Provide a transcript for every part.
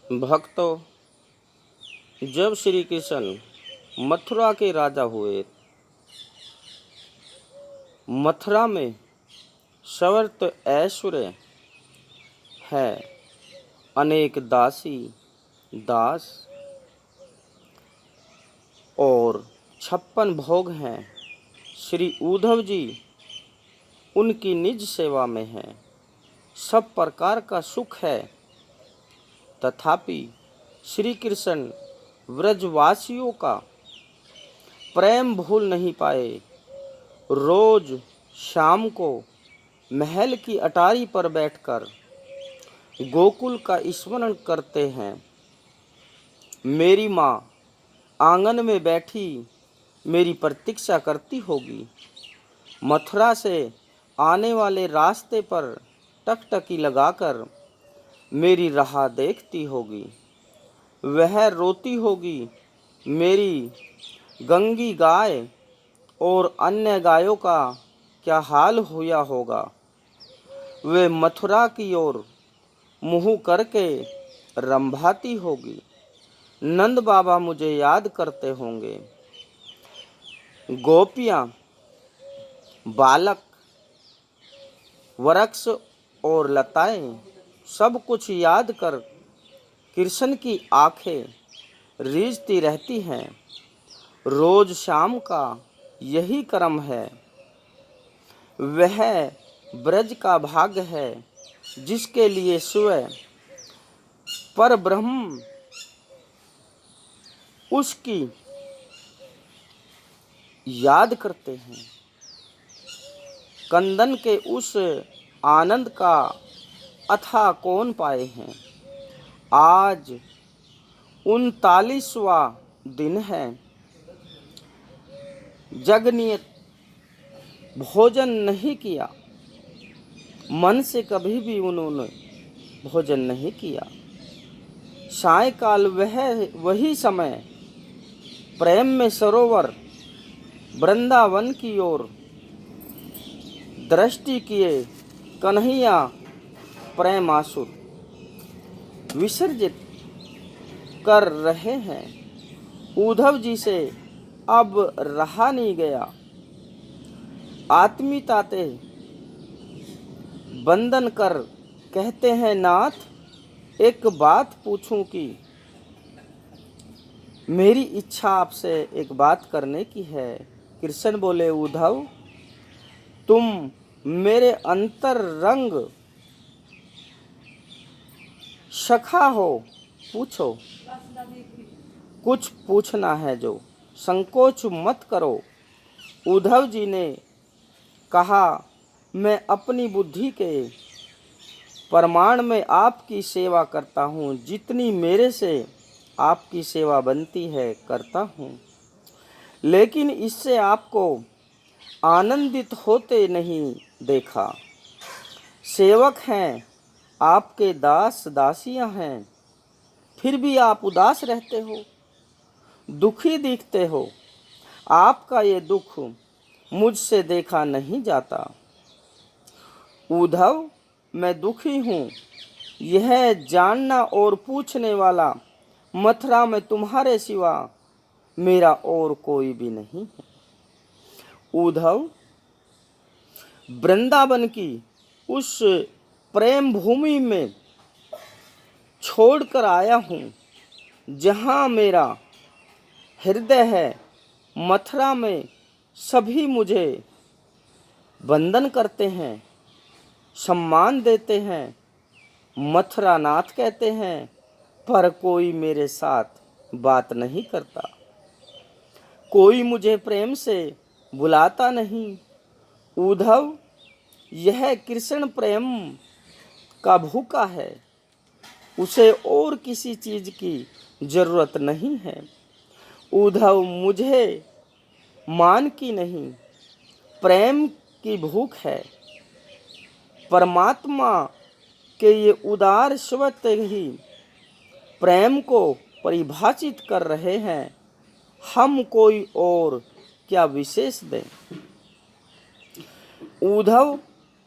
भक्तों, जब श्री कृष्ण मथुरा के राजा हुए, मथुरा में सर्वत्र ऐश्वर्य है, अनेक दासी दास और 56 भोग हैं। श्री उद्धव जी उनकी निज सेवा में हैं। सब प्रकार का सुख है, तथापि श्री कृष्ण व्रजवासियों का प्रेम भूल नहीं पाए। रोज शाम को महल की अटारी पर बैठकर गोकुल का स्मरण करते हैं। मेरी माँ आंगन में बैठी मेरी प्रतीक्षा करती होगी। मथुरा से आने वाले रास्ते पर टकटकी लगाकर मेरी राह देखती होगी। वह रोती होगी, मेरी गंगी गाय और अन्य गायों का क्या हाल हुआ होगा। वे मथुरा की ओर मुँह करके रंभाती होगी। नंद बाबा मुझे याद करते होंगे। गोपियाँ, बालक, वृक्ष और लताएं सब कुछ याद कर कृष्ण की आंखें रीझती रहती हैं। रोज शाम का यही क्रम है। वह ब्रज का भाग्य है जिसके लिए स्वयं पर ब्रह्म उसकी याद करते हैं। कंदन के उस आनंद का अथा कौन पाए हैं। आज 39वां दिन है। जगनियत भोजन नहीं किया। मन से कभी भी उन्होंने भोजन नहीं किया। सायकाल वही समय प्रेम में सरोवर वृंदावन की ओर दृष्टि किए कन्हैया प्रेमासुर विसर्जित कर रहे हैं। उद्धव जी से अब रहा नहीं गया। आत्मीयताते बंधन कर कहते हैं, नाथ एक बात पूछूं कि मेरी इच्छा आपसे एक बात करने की है। कृष्ण बोले, उद्धव तुम मेरे अंतरंग सखा हो, पूछो। कुछ पूछना है जो संकोच मत करो। उद्धव जी ने कहा, मैं अपनी बुद्धि के प्रमाण में आपकी सेवा करता हूँ। जितनी मेरे से आपकी सेवा बनती है करता हूँ, लेकिन इससे आपको आनंदित होते नहीं देखा। सेवक हैं, आपके दास दासियां हैं, फिर भी आप उदास रहते हो, दुखी दिखते हो। आपका ये दुख मुझसे देखा नहीं जाता। उद्धव, मैं दुखी हूँ, यह जानना और पूछने वाला मथुरा में तुम्हारे सिवा मेरा और कोई भी नहीं है। उद्धव, वृंदावन की उस प्रेम भूमि में छोड़कर आया हूँ जहाँ मेरा हृदय है। मथुरा में सभी मुझे वंदन करते हैं, सम्मान देते हैं, मथुरा नाथ कहते हैं, पर कोई मेरे साथ बात नहीं करता। कोई मुझे प्रेम से बुलाता नहीं। उद्धव, यह कृष्ण प्रेम का भूखा है, उसे और किसी चीज की जरूरत नहीं है। उद्धव, मुझे मान की नहीं, प्रेम की भूख है। परमात्मा के ये उदार शब्द ही प्रेम को परिभाषित कर रहे हैं। हम कोई और क्या विशेष दें। उद्धव,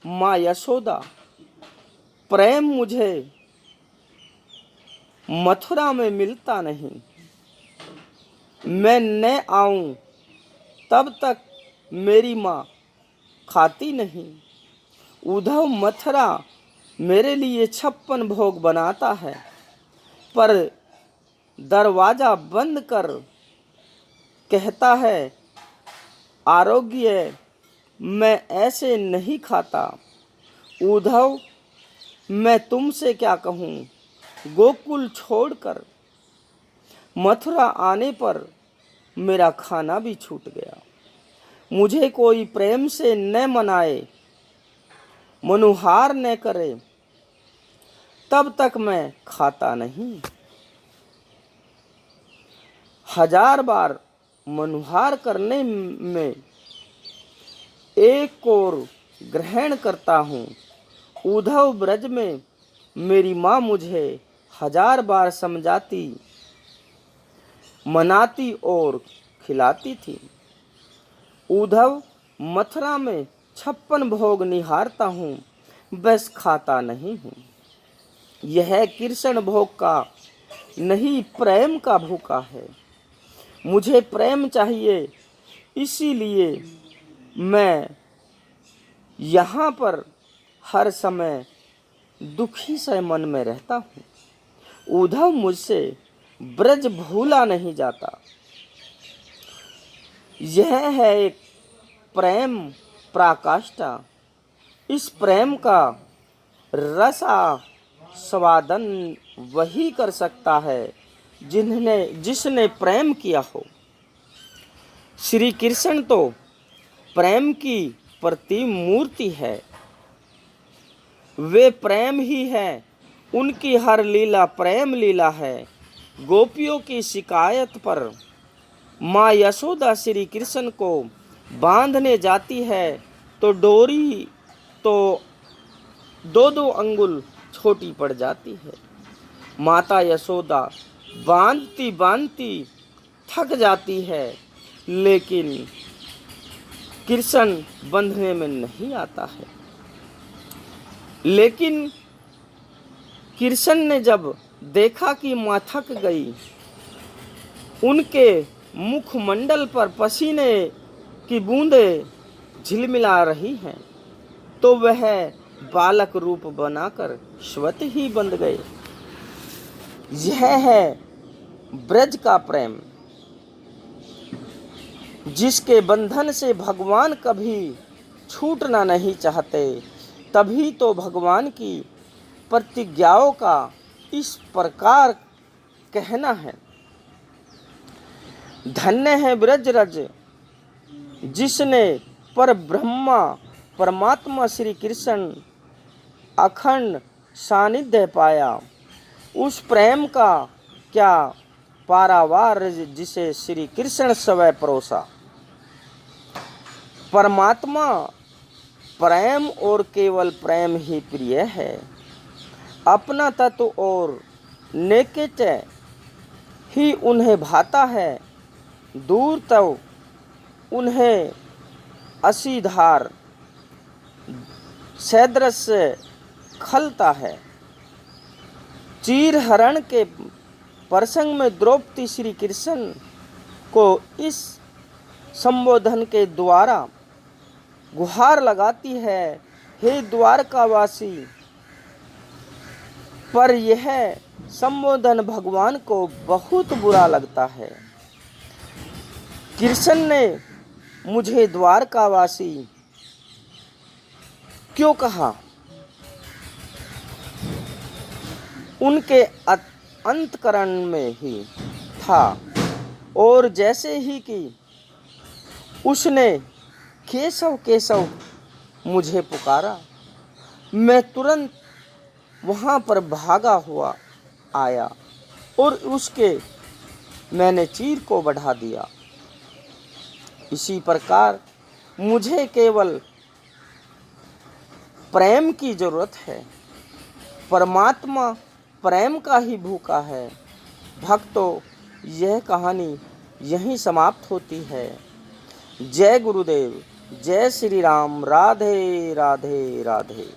माँ यशोदा, प्रेम मुझे मथुरा में मिलता नहीं। मैं न आऊं तब तक मेरी माँ खाती नहीं। उद्धव मथुरा मेरे लिए 56 भोग बनाता है, पर दरवाजा बंद कर कहता है आरोग्य, मैं ऐसे नहीं खाता। उद्धव, मैं तुमसे क्या कहूँ, गोकुल छोड़कर मथुरा आने पर मेरा खाना भी छूट गया। मुझे कोई प्रेम से न मनाए, मनुहार न करे, तब तक मैं खाता नहीं। 1000 बार मनुहार करने में एक और ग्रहण करता हूँ। उद्धव, ब्रज में मेरी माँ मुझे 1000 बार समझाती, मनाती और खिलाती थी। उद्धव, मथुरा में 56 भोग निहारता हूँ, बस खाता नहीं हूँ। यह कृष्ण भोग का नहीं, प्रेम का भूखा है। मुझे प्रेम चाहिए, इसीलिए मैं यहाँ पर हर समय दुखी से मन में रहता हूँ। उद्धव, मुझसे ब्रज भूला नहीं जाता। यह है एक प्रेम पराकाष्ठा। इस प्रेम का रसा स्वादन वही कर सकता है जिसने प्रेम किया हो। श्री कृष्ण तो प्रेम की प्रतिमूर्ति है। वे प्रेम ही है। उनकी हर लीला प्रेम लीला है। गोपियों की शिकायत पर माँ यशोदा श्री कृष्ण को बांधने जाती है तो डोरी तो 2-2 अंगुल छोटी पड़ जाती है। माता यशोदा बांधती बांधती थक जाती है, लेकिन कृष्ण बंधने में नहीं आता है। लेकिन कृष्ण ने जब देखा कि माँ थक गई, उनके मुखमंडल पर पसीने की बूंदें झिलमिला रही हैं, तो वह बालक रूप बनाकर स्वत ही बंध गए। यह है ब्रज का प्रेम, जिसके बंधन से भगवान कभी छूटना नहीं चाहते। तभी तो भगवान की प्रतिज्ञाओं का इस प्रकार कहना है। धन्य है ब्रजरज, जिसने पर ब्रह्मा परमात्मा श्री कृष्ण अखंड सानिध्य पाया। उस प्रेम का क्या पारावार जिसे श्री कृष्ण स्वयं परोसा। परमात्मा प्रेम और केवल प्रेम ही प्रिय है। अपना तत्व और नेकेचय ही उन्हें भाता है। दूर तो उन्हें असीधार सदृश खलता है। चीर हरण के प्रसंग में द्रौपदी श्री कृष्ण को इस संबोधन के द्वारा गुहार लगाती है, हे द्वारकावासी। पर यह संबोधन भगवान को बहुत बुरा लगता है। कृष्ण ने मुझे द्वारकावासी क्यों कहा? उनके अंतकरण में ही था, और जैसे ही कि उसने केशव केशव मुझे पुकारा, मैं तुरंत वहाँ पर भागा हुआ आया और उसके मैंने चीर को बढ़ा दिया। इसी प्रकार मुझे केवल प्रेम की जरूरत है। परमात्मा प्रेम का ही भूखा है। भक्तों, यह कहानी यहीं समाप्त होती है। जय गुरुदेव, जय श्री राम। राधे राधे राधे।